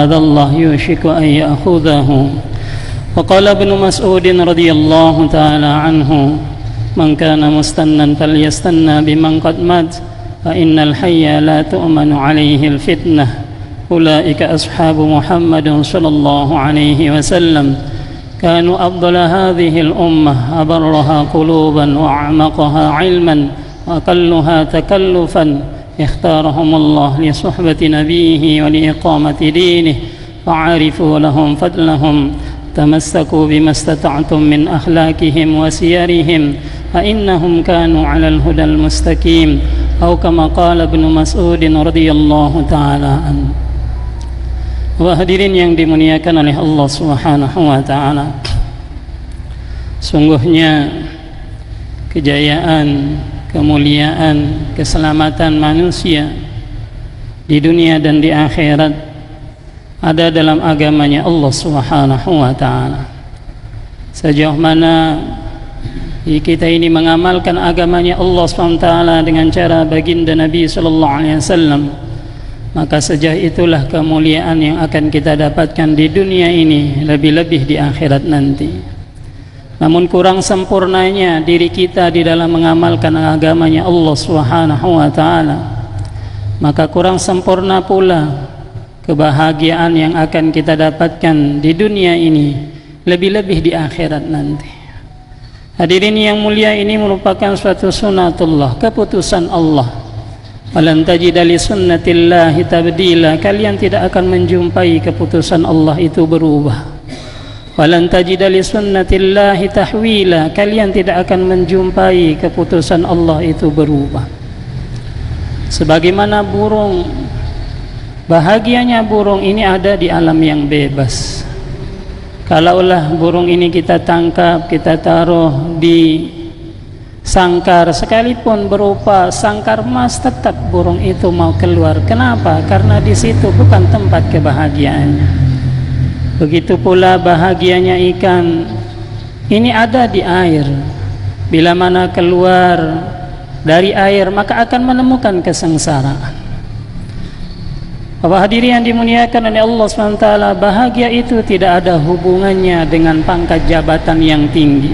هذا الله يوشك أن يأخذه. وقال ابن مسعود رضي الله تعالى عنه من كان مستنا فليستنى بمن قد مات فإن الحي لا تؤمن عليه الفتنة. أولئك أصحاب محمد صلى الله عليه وسلم كانوا أفضل هذه الأمة أبرها قلوبا وأعمقها علما وأقلها تكلفا اختارهم الله لصحبة نبيه ولإقامة دينه فعرفوا لهم فضلهم تمسكوا بما استطعتم من أخلاقهم وسيرهم فإنهم كانوا على الهدى المستقيم أو كما قال ابن مسعود رضي الله تعالى عنه. Hadirin yang dimuliakan oleh Allah Subhanahu wa taala, sungguhnya kejayaan, kemuliaan, keselamatan manusia di dunia dan di akhirat ada dalam agamanya Allah Subhanahu wa taala. Sejauh mana kita ini mengamalkan agamanya Allah Subhanahu wa taala dengan cara baginda Nabi sallallahu alaihi wasallam, maka sejauh itulah kemuliaan yang akan kita dapatkan di dunia ini, lebih-lebih di akhirat nanti. Namun kurang sempurnanya diri kita di dalam mengamalkan agamanya Allah Subhanahu wa taala, maka kurang sempurna pula kebahagiaan yang akan kita dapatkan di dunia ini, lebih-lebih di akhirat nanti. Hadirin yang mulia, ini merupakan suatu sunatullah, keputusan Allah. Walan tajida li sunnatillahi tabdila, kalian tidak akan menjumpai keputusan Allah itu berubah. Walan tajida li sunnatillahi tahwila, kalian tidak akan menjumpai keputusan Allah itu berubah. Sebagaimana burung, bahagianya burung ini ada di alam yang bebas. Kalaulah burung ini kita tangkap, kita taruh di sangkar sekalipun berupa sangkar emas, tetap burung itu mau keluar. Kenapa? Karena di situ bukan tempat kebahagiaannya. Begitu pula bahagianya ikan, ini ada di air. Bila mana keluar dari air, maka akan menemukan kesengsaraan. Bapak hadirin yang dimuliakan oleh Allah SWT, bahagia itu tidak ada hubungannya dengan pangkat jabatan yang tinggi.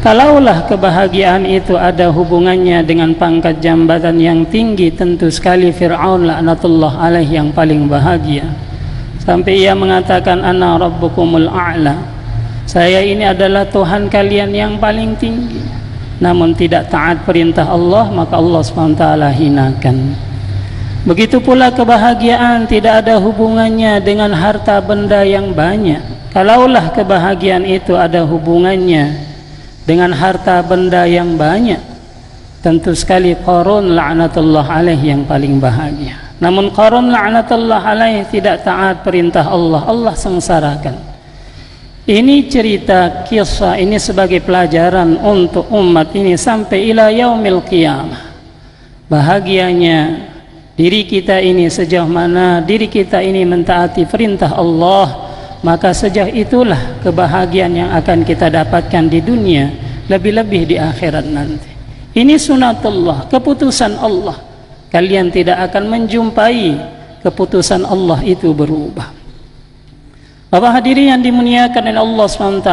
Kalaulah kebahagiaan itu ada hubungannya dengan pangkat jabatan yang tinggi, tentu sekali Fir'aun laknatullah alaih yang paling bahagia. Sampai ia mengatakan, ana rabbukumul a'la, saya ini adalah Tuhan kalian yang paling tinggi. Namun tidak taat perintah Allah, maka Allah SWT hinakan. Begitu pula kebahagiaan tidak ada hubungannya dengan harta benda yang banyak. Kalaulah kebahagiaan itu ada hubungannya dengan harta benda yang banyak, tentu sekali Qarun laknatullah alaih yang paling bahagia. Namun Qarun laknatullah alaih tidak taat perintah Allah, Allah sengsarakan. Ini cerita kisah ini sebagai pelajaran untuk umat ini sampai ila yaumil qiyamah. Bahagianya diri kita ini, sejauh mana diri kita ini mentaati perintah Allah, maka sejauh itulah kebahagiaan yang akan kita dapatkan di dunia, lebih-lebih di akhirat nanti. Ini sunatullah, keputusan Allah. Kalian tidak akan menjumpai keputusan Allah itu berubah. Bapak hadirin yang dimuliakan oleh Allah SWT,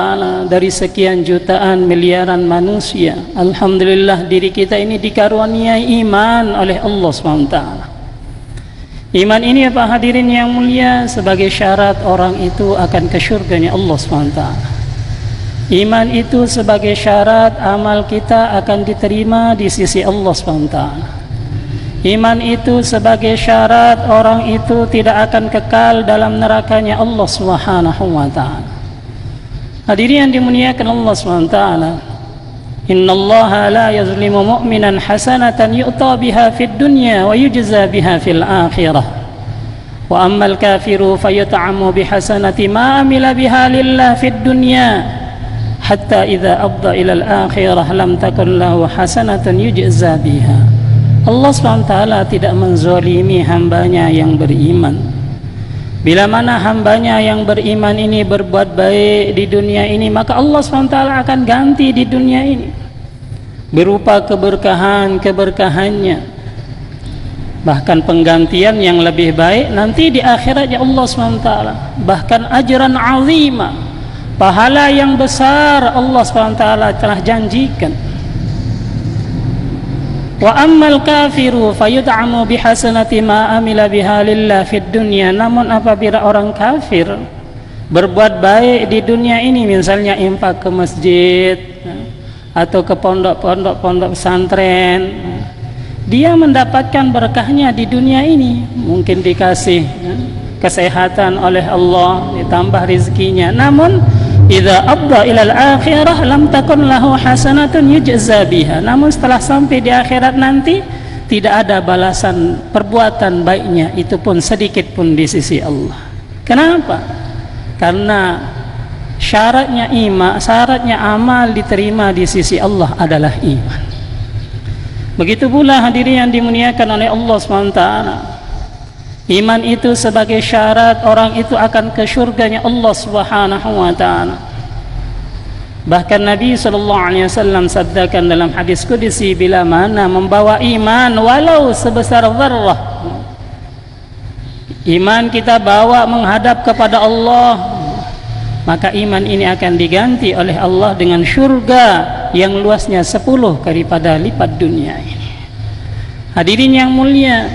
dari sekian jutaan miliaran manusia, alhamdulillah diri kita ini dikaruniai iman oleh Allah SWT. Iman ini, Bapak hadirin yang mulia, sebagai syarat orang itu akan ke syurganya Allah SWT. Iman itu sebagai syarat amal kita akan diterima di sisi Allah SWT. Iman itu sebagai syarat orang itu tidak akan kekal dalam nerakanya Allah Subhanahu wa taala. Hadirin yang dimuliakan Allah Subhanahu wa taala, innallaha la yazlimu mu'minan hasanatan yu'ta biha fid dunya wa yujza biha fil akhirah. Wa ammal kafiru fayut'amu bihasanati ma amila biha lillah fid dunya hatta idza afdha ila al akhirah lam takun lahu hasanatan yujza biha. Allah SWT tidak menzalimi hambanya yang beriman. Bila mana hambanya yang beriman ini berbuat baik di dunia ini, maka Allah SWT akan ganti di dunia ini berupa keberkahan-keberkahannya. bahkan penggantian yang lebih baik nanti di akhiratnya Allah SWT, bahkan ajran azima, pahala yang besar Allah SWT telah janjikan. Wa ammal kafiru fayud'amu bihasanati ma amila biha lillah fid dunya. Namun apabila orang kafir berbuat baik di dunia ini, misalnya infak ke masjid atau ke pondok pesantren, dia mendapatkan berkahnya di dunia ini, mungkin dikasih kesehatan oleh Allah, ditambah rezekinya. Namun idza abda ilal akhirah lam takun lahu hasanatun yujza biha. Namun setelah sampai di akhirat nanti tidak ada balasan perbuatan baiknya itu pun sedikit pun di sisi Allah. Kenapa? Karena syaratnya amal diterima di sisi Allah adalah iman. Begitu pula hadirin yang dimuliakan oleh Allah SWT, iman itu sebagai syarat orang itu akan ke syurganya Allah Subhanahu wa taala. Bahkan Nabi SAW sabdakan dalam hadis qudsi, bila mana membawa iman walau sebesar zarrah, iman kita bawa menghadap kepada Allah, maka iman ini akan diganti oleh Allah dengan syurga yang luasnya 10 daripada lipat dunia ini. Hadirin yang mulia,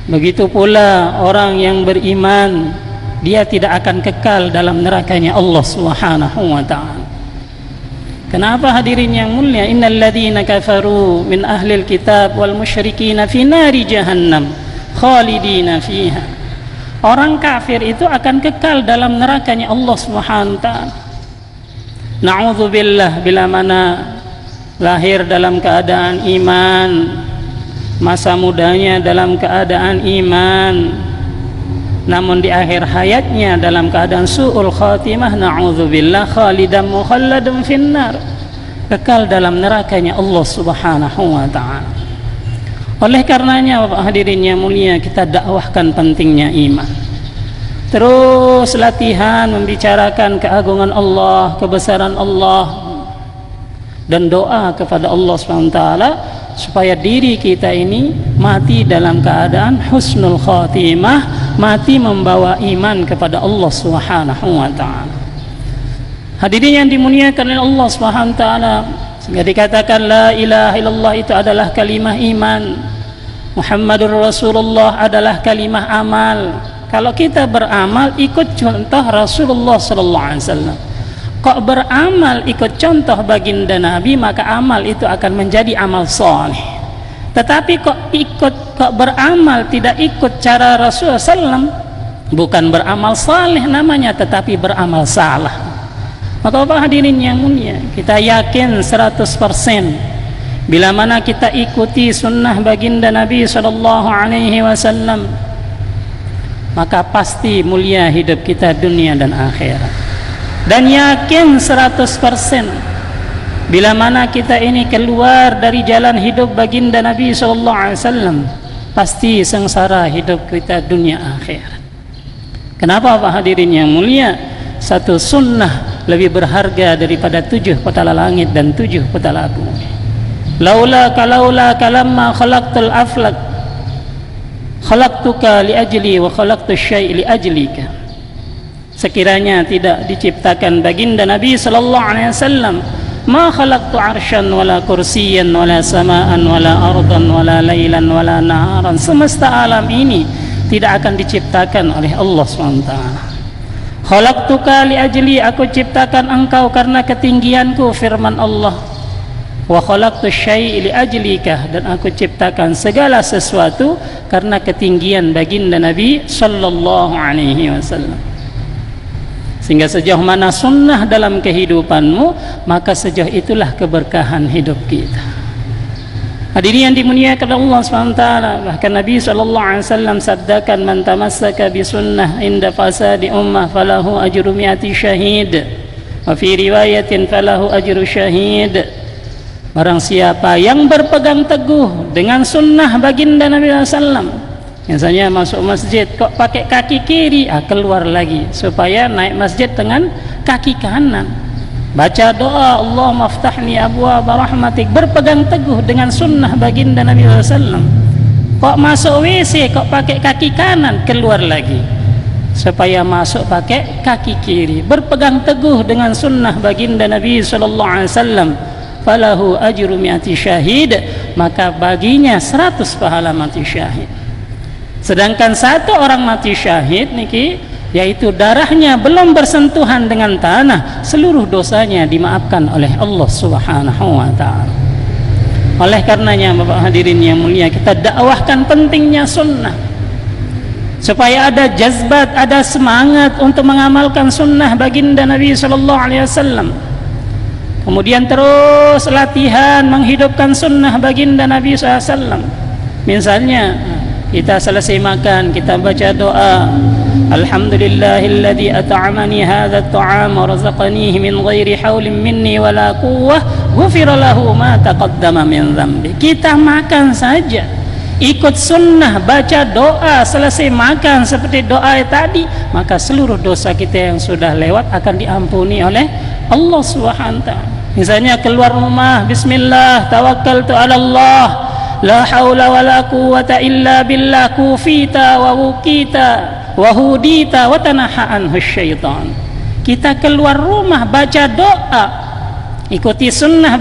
begitu pula orang yang beriman, dia tidak akan kekal dalam nerakanya Allah Subhanahu wa taala. Kenapa hadirin yang mulia? Innal ladzina kafaru min ahlil kitab wal musyrikin fi nari jahannam khalidina fiha. Orang kafir itu akan kekal dalam nerakanya Allah Subhanahu wa taala. Na'udzubillah, bila mana lahir dalam keadaan iman, masa mudanya dalam keadaan iman, namun di akhir hayatnya dalam keadaan su'ul khatimah, na'udzubillah, khalidan mukhalladun finnar, kekal dalam nerakanya Allah Subhanahu wa ta'ala. Oleh karenanya Bapak hadirin yang mulia, kita dakwahkan pentingnya iman. Terus latihan membicarakan keagungan Allah, kebesaran Allah, dan doa kepada Allah SWT supaya diri kita ini mati dalam keadaan husnul khatimah, mati membawa iman kepada Allah Subhanahu wa taala. Hadirin yang dimuliakan oleh Allah Subhanahu wa taala, sehingga dikatakan la ilaha illallah itu adalah kalimah iman, Muhammadur Rasulullah adalah kalimah amal. Kalau kita beramal ikut contoh Rasulullah sallallahu alaihi wasallam, kok beramal ikut contoh baginda Nabi, maka amal itu akan menjadi amal saleh. Tetapi kok beramal tidak ikut cara Rasulullah sallam, bukan beramal saleh namanya, tetapi beramal salah. Maka Bapak hadirin yang mulia, kita yakin 100% bila mana kita ikuti sunnah baginda Nabi sallallahu alaihi wasallam, maka pasti mulia hidup kita dunia dan akhirat. Dan yakin 100% bila mana kita ini keluar dari jalan hidup baginda Nabi SAW, pasti sengsara hidup kita dunia akhirat. Kenapa Pak hadirin yang mulia? Satu sunnah lebih berharga daripada 7 petala langit dan 7 petala bumi. Laula kalamma khalaqtul aflak khalaqtuka li ajli wa khalaqtu syai' li ajlika. Sekiranya tidak diciptakan baginda Nabi sallallahu alaihi wasallam, ma khalaqtu arsyan wala kursiyan wala samaan wala ardan wala lailan wala naharan. Semesta alam ini tidak akan diciptakan oleh Allah SWT. Khalaqtuka li ajli, aku ciptakan engkau karena ketinggianku, firman Allah. Wa khalaqtu syai' li ajlika, dan aku ciptakan segala sesuatu karena ketinggian baginda Nabi sallallahu alaihi wasallam. Sehingga sejauh mana sunnah dalam kehidupanmu, maka sejauh itulah keberkahan hidup kita. Hadirin yang dimuliakan Allah SWT, bahkan Nabi SAW sabdakan, man tamassaka bi sunnah inda fasadi ummah falahu ajru mi'ati syahid, wa fi riwayatin falahu ajru syahid. Barang siapa yang berpegang teguh dengan sunnah baginda Nabi SAW, misalnya masuk masjid kok pakai kaki kiri, keluar lagi supaya naik masjid dengan kaki kanan, baca doa Allahumma ftahli abwaaba rahmatik, berpegang teguh dengan sunnah baginda Nabi SAW, Kok masuk WC kok pakai kaki kanan, keluar lagi supaya masuk pakai kaki kiri. Berpegang teguh dengan sunnah baginda Nabi sallallahu alaihi wasallam, falahu ajru mi'ati syahid, maka baginya 100 pahala mati syahid. Sedangkan satu orang mati syahid niki, yaitu darahnya belum bersentuhan dengan tanah, seluruh dosanya dimaafkan oleh Allah Subhanahu wa taala. Oleh karenanya Bapak hadirin yang mulia, kita dakwahkan pentingnya sunnah supaya ada jazbat, ada semangat untuk mengamalkan sunnah baginda Nabi sallallahu alaihi wasallam. Kemudian terus latihan menghidupkan sunnah baginda Nabi SAW. Misalnya kita selesai makan, kita baca doa, alhamdulillahilladzi at'amani hadha at'am wa razaqanihi min ghairi haulin minni wala quwwah ghufira lahu ma taqaddama min dhanbi. Kita makan saja, ikut sunnah, baca doa, selesai makan seperti doa tadi, maka seluruh dosa kita yang sudah lewat akan diampuni oleh Allah Subhanahu wa taala. Misalnya keluar rumah, bismillah, tawakkaltu 'ala Allah, la haula wala quwwata illa billah, kufita wa wukita wa hudita wa tanaha anhu syaitan. Kita keluar rumah baca doa, ikuti sunnah